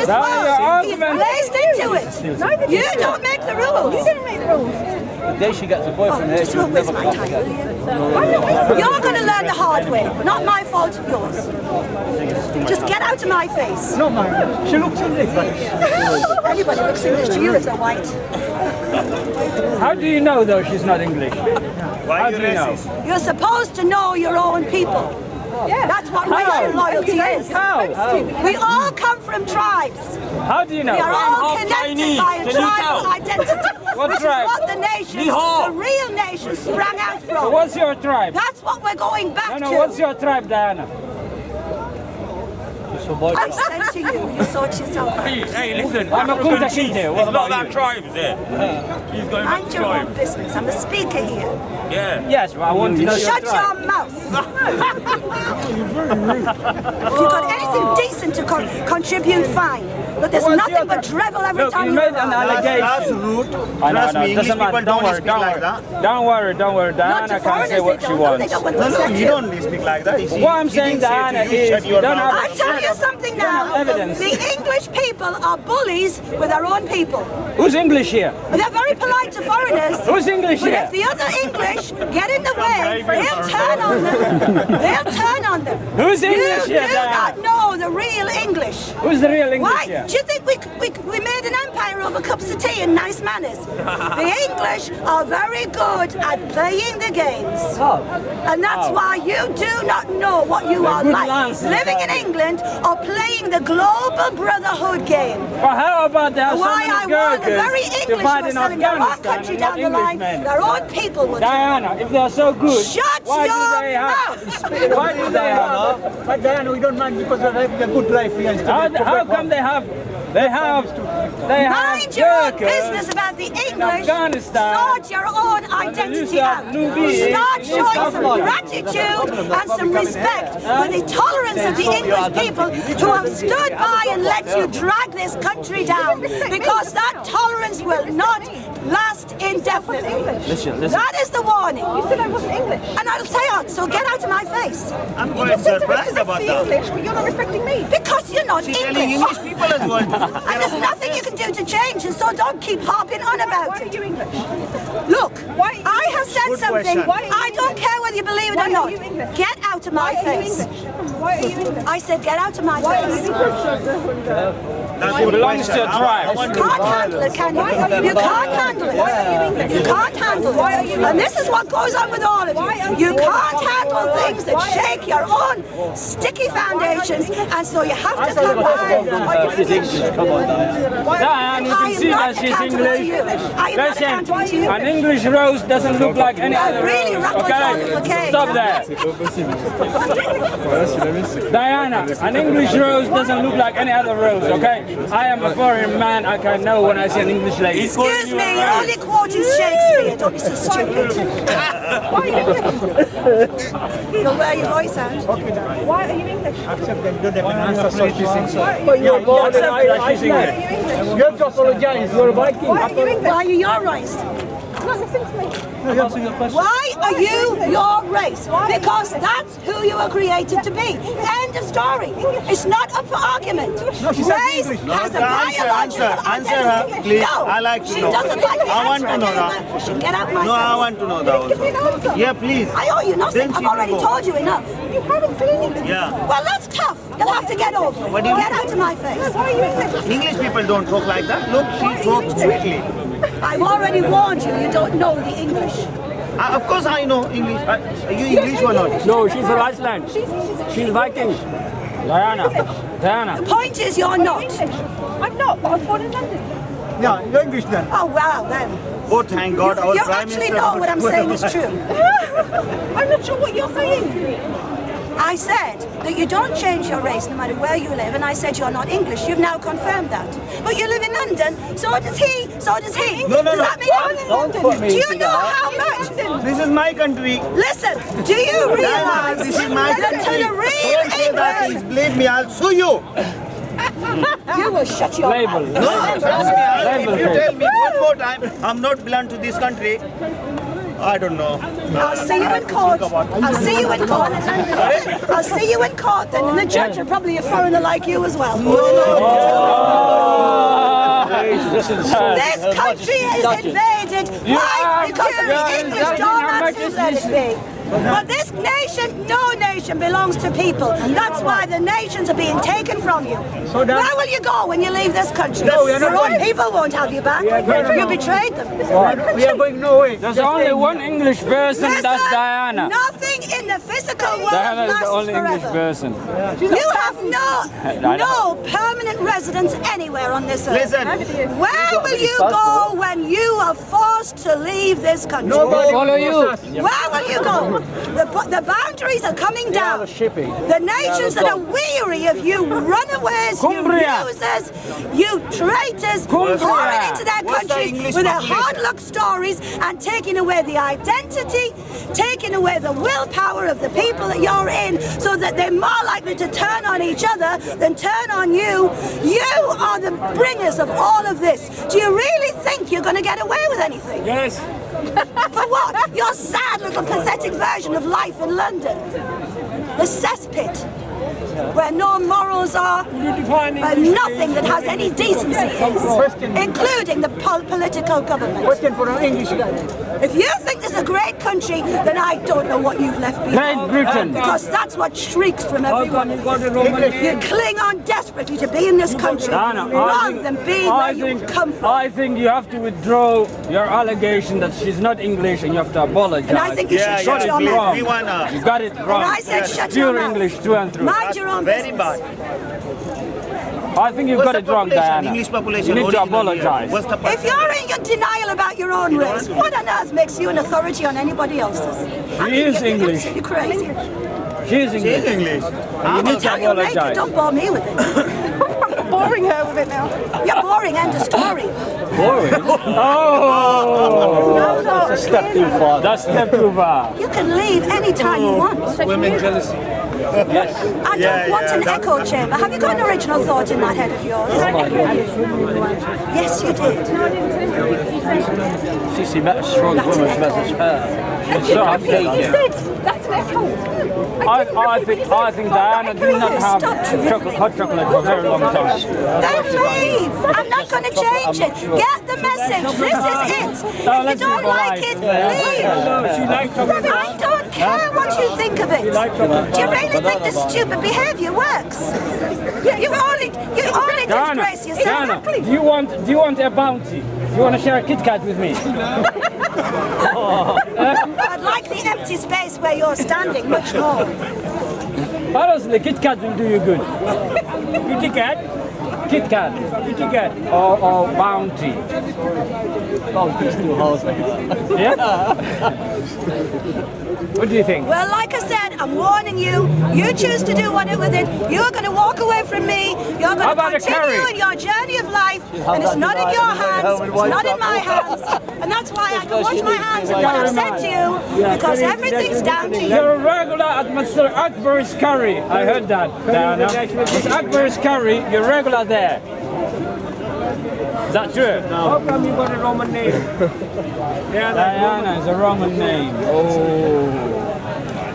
as well. He's placed into it. You don't make the rules. You didn't make the rules. The day she gets a boyfriend here, she will never my come time, again. will you? You're going to learn the hard way. Not my fault, yours. Just get out of my face. No, ma'am. She looks English. Everybody looks English to you if they're white. How do you know, though, she's not English? Why How you do you know? racist? You're supposed to know your own people. Yeah. That's what racial loyalty is. How? We all come from tribes. How do you know? We are all half connected Chinese. by a Can you tribal tell? identity, What which tribe? is what the nation, Ni hao. the real nation, sprang out So from. what's your tribe? That's what we're going back No, to. what's your tribe, Diana? I said to you, you sort yourself out. Hey, listen, I'm a African Kunta chief. Kinte. What It's about not that you? tribe, is it? He's going back Mind to your own tribe. business. I'm a speaker here. Yeah. Yes, but I want to know your Shut tribe. your mouth. If you've got anything decent to contribute, fine. But there's What's nothing your but tribe? drivel every Look, time you you made an around. allegation. That's rude. I know, Trust no, me, English doesn't matter. people don't speak Don't like worry. that. Don't worry. Not Diana to can foreigners, say they what she don't know. They wants. don't want No, to no, accept you don't speak like that. You see, What I'm he saying, didn't say to Diana, you, is shut you your don't mouth. have- I tell you something now. evidence. The English people are bullies with their own people. Who's English here? They're very polite to foreigners. Who's English But here? if the other English get in the way, they'll turn on them. They'll turn on them. Who's English You here, do not Diana? know the real English. Who's the real English Why? here? Do you think we made an empire over cups of tea and nice manners? The English are very good at playing the games. And that's why you do not know what you are good like. lances, Living in England or playing the global brotherhood game. But how about there are so Why I many warn the very Gurkhas English who are dividing selling their own Afghanistan country and not down the line, Englishmen? their own people will do. Diana, if they're so good, Shut why your do they have? mouth! Why do they have? But Diana, we don't mind because we're having a good life here. How come they have? They have Mind your own Gurkhas business about the English. Afghanistan. Sort your own identity out. Start showing some gratitude and some respect for the tolerance of the English people who have stood by and let you drag this country down, because that tolerance will not last indefinitely. Listen. That is the warning. You said I wasn't English. And I'll say it, so get out of my face. I'm You quite just said to surprised respect about the that. English, but you're not respecting me. Because you're not She's telling English people as well. And there's nothing you can do to change, and so don't keep harping on about Why are it. you English? Look, Why- I have said Good something. question. Why are you I don't care whether you believe it or Why are not. you English? Get out of my Why are you face. English? Why are you English? I said get out of my Why are you face. English? That's It good belongs to question. a tribe. I want You to- can't handle it, can you? You can't handle it. Why are you English? You can't handle Why are it. you And this is what goes on with all of Why are you. You you- can't handle things that Why are shake your own sticky foundations, and so you have to come back. She's English. Come on, Diana, you I can am see not that she's accountable to English. you. I am not accountable to Listen, you. an English rose doesn't look like any other really rose. rattled on the Okay, cage, stop huh? there. Diana, an English rose doesn't look like any other rose. Okay, I am a foreign man. I can know when I see an English lady. Excuse me, you're only quoting Shakespeare. Don't be so stupid. You'll wear your voice out. Why are you English? Accept that you don't have an answer, so she thinks so. But you're born in Iceland. You have to apologize. You're a Viking. Why are you English? Why are you your race? No, listen to me. Why are you your race? Because that's who you were created to be. End of story. It's not up for argument. Race has a biological Answer her, identity. please. No, I like to she know. doesn't like the I want answer to know again. that. She can get out my No, I face. want to know that Give me an also. answer. Yeah, please. I owe you nothing. Then I've she already will go. told you enough. You haven't said anything. Yeah. Well, that's tough. You'll have to get over it. What do you Get mean? out of my face. Why are you English? English people don't talk like that. Look, she talks sweetly. I've already warned you. You don't know the English. Of course I know English. Are you English or not? No, she's from Iceland. She's Viking. Diana. The point is, you're not. I'm not, but I was born in London. Yeah, you're English then. Oh, wow, then. Oh, thank God, our You Prime actually Minister... know what I'm saying is true. I'm not sure what you're saying. I said that you don't change your race no matter where you live, and I said you're not English. You've now confirmed that. But you live in London, so does he, so does he. No, no, does no. that mean do you know how much? This is my country. Listen, do you realize This is my that to country. the real Don't say that, English, please. Believe me, I'll sue you. you will shut your Label. mouth. No, trust me. If you tell me one more time, I'm not belong to this country, I don't know. I'll see you in court. I'll see you in court. I'll see you in court then, and the judge will probably be a foreigner like you as well. This country is invaded. Why? Because of the English doormats who let it be. But this nation, no nation belongs to people. That's why the nations are being taken from you. Where will you go when you leave this country? No, we are not Your own going. people won't have you back. You betrayed them. We are going nowhere. There's only one English person, that's Listen, Diana. nothing in the physical world Diana is the lasts only English forever. person. You have no permanent residence anywhere on this earth. Listen, Where will you go when you are forced to leave this country? Nobody Follow you. Where will you go? The boundaries are coming down. The nations that are weary of you runaways, Cumbria. you users, you traitors, Cumbria. pouring into their What's the countries English with their population? hard luck stories and taking away the identity, taking away the willpower of the people that you're in, so that they're more likely to turn on each other than turn on you. You are the bringers of all of this. Do you really think you're going to get away with anything? Yes. For what? Your sad little pathetic version of life in London. The cesspit, where no morals are, where nothing that has any decency is, including the political government. Question for an English guy. If you think this is a great country, then I don't know what you've left behind. Great Britain. Because that's what shrieks from everyone. You cling on desperately to be in this country Diana, rather than be where you come from. I think you have to withdraw your allegation that she's not English and you have to apologize. And I think you should shut your we mouth. wanna. You got it wrong. And I said shut your Pure mouth. English through and through. Mind your own very business. bad. I think you've What's got the it wrong, population? Diana. English population. You need to original here. apologize. What's the If you're in your denial about your own race, what on earth makes you an authority on anybody else's? She is English. You're crazy. She is She's English. English. You need to Tell your mate, apologize. don't bore me with it. I'm boring her with it now. You're boring, end of story. Oh! That's a step too far. That's step too far. You can leave anytime you want. Women jealousy. Yes. I don't want an echo chamber. Have you got an original thought in that head of yours? Yes, you did. Sissy met a strong That's woman an to message her. So I'm He taking. said, that's an echo. I think Diana did not have hot chocolate for a very long time. Then leave. I'm not going to change it. Get the message. This is it. If you don't like it, leave. She likes chocolate. I don't care what you think of it. Do you really think this stupid behaviour works? You only disgrace yourself. Diana, do you want a bounty? Do you want to share a Kit Kat with me? I'd like the empty space where you're standing much more. Honestly, Kit Kat will do you good. Kit Kat? Kit Kat. Kit Kat. Or bounty. Bounty's too hard. Yeah? What do you think? Well, like I said, I'm warning you. You choose to do what with it. You're going to walk away from me. You're How going to about a continue curry? in your journey of life, and it's not in your hands. It's not in my hands, and that's why I can wash my hands of what I've said to you, because everything's down to you. You're a regular at Mr. Akbar's curry. I heard that, Diana. Mr. Akbar's curry, you're regular there. Is that true? How come you got a Roman name? Diana is a Roman name. Oh.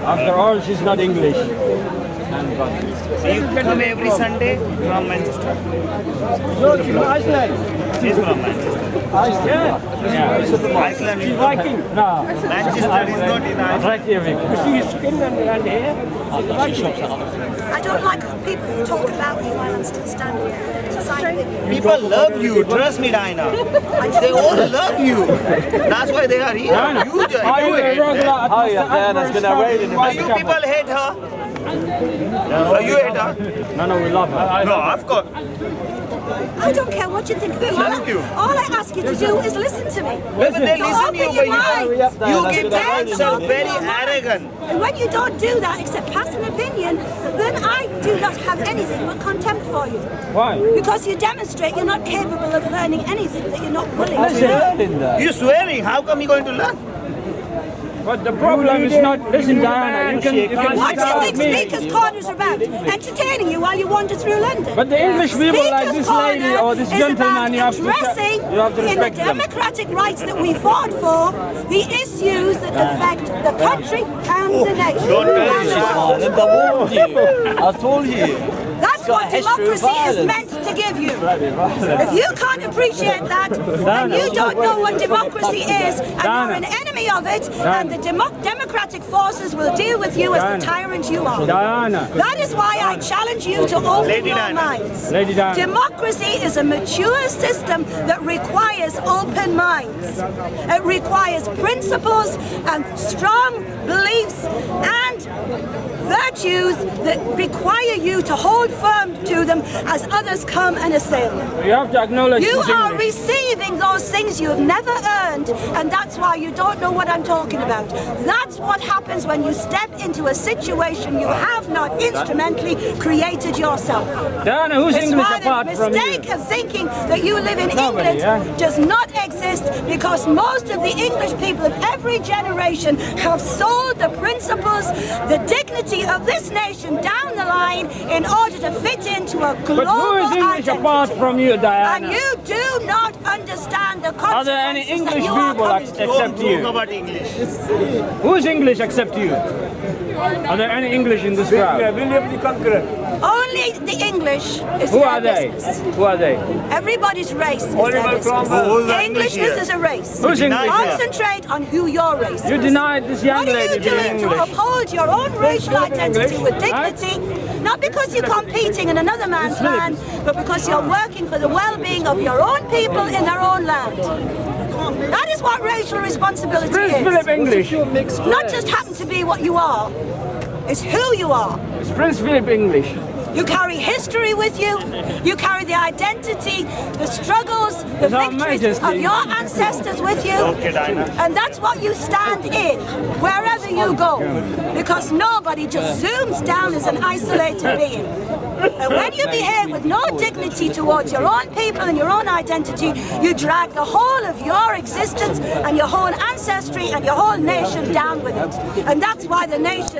After all, she's not English. So you come every Sunday from Manchester. No, she's from Iceland. She's from Manchester. Yeah. Iceland is Viking. No. Manchester is not in Iceland. Reykjavik. She's skin and hair. I don't like people who talk about me while I'm still standing. It's like, People love you. Trust me, Diana. They all love you. That's why they are here. Diana, You, you are you a hate regular her. at Oh, Mr. yeah, Diana's Akbar's gonna curry? raid in a Are you people hate her? Are you hate her? No, we love her. No, of course. I don't care what you think of me. Thank you. All I ask you to do is listen to me. But they So listen open you, your but mind. you give Dance yourself open very your mind. arrogant. And when you don't do that, except pass an opinion, then I do not have anything but contempt for you. Why? Because you demonstrate you're not capable of learning anything that you're not willing to learn. You're swearing. How come you're going to learn? But the problem is not. Listen, Diana, you can What do you start think me. Speaker's Corner is about? Entertaining you while you wander through London. But the English people like Speaker's this lady Corner or this is gentleman, about you have to addressing respect in the them. democratic rights that we fought for, the issues that affect the country and the nation. Don't tell me. I warned you. I told you. That's what got a history of democracy is violence. meant to give you. If you can't appreciate that, then you don't know what democracy is, and you're an enemy of it, and the democratic forces will deal with you as the tyrant you are. Diana. That is why I challenge you to open Lady your Diana. minds. Lady Diana. Democracy is a mature system that requires open minds. It requires principles and strong beliefs and virtues that require you to hold firm to them as others come and assail you. You have to acknowledge You this are English. receiving those things you have never earned, and that's why you don't know what I'm talking about. That's what happens when you step into a situation you have not instrumentally created yourself. Diana, who's It's English why apart the from mistake you? of thinking that you live in Nobody, England yeah. does not exist, because most of the English people of every generation have sold the principles, the dignity of this nation down the line in order to fit into a global But who is English identity. apart from you, And Diana? you do not understand the consequences Are there any that English you are people coming to. except Talk you? about English. Who's English except you? Are there any English in this crowd? William the Conqueror. Only the English is Who their are they? business. Who are they? Everybody's race is Oliver their business. Cromwell. Who's the English Englishness here? is a race. Who's English? Concentrate on who your race You is. denied this young What are lady you being doing to English. uphold your own racial identity with dignity? Not because you're competing in another man's land, but because you're working for the well-being of your own people in their own land. That is what racial responsibility Prince Philip is. English. Not just happen to be what you are. It's who you are. It's Prince Philip English. You carry history with you. You carry the identity, the struggles, the His Our victories Majesty. of your ancestors with you. Okay, Diana. And that's what you stand in, wherever you go. Because nobody just zooms down as an isolated being. And when you behave with no dignity towards your own people and your own identity, you drag the whole of your existence and your whole ancestry and your whole nation down with it. And that's why the nation